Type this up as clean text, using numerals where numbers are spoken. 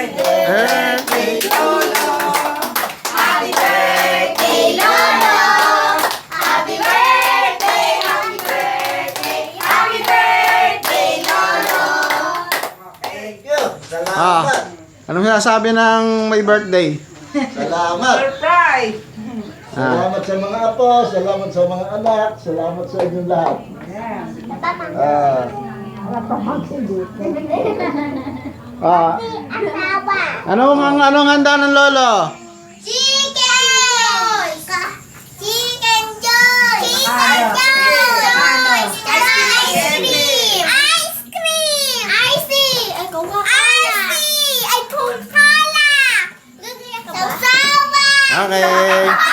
birthday, Lolo. Happy birthday, Lolo. Happy birthday, happy birthday, happy birthday, Lolo. Thank you. Salamat. Anong sinasabi ng may birthday? Salamat. Surprise! Salamat sa mga apo, salamat sa mga anak, salamat sa inyong lahat. Anong handa ng lolo? Chicken joy! Chicken joy! Chicken joy! Ice cream! Ice cream! Icy! Ay, Coca-Cola! Ay, Coca-Cola! Sausawan! Okay.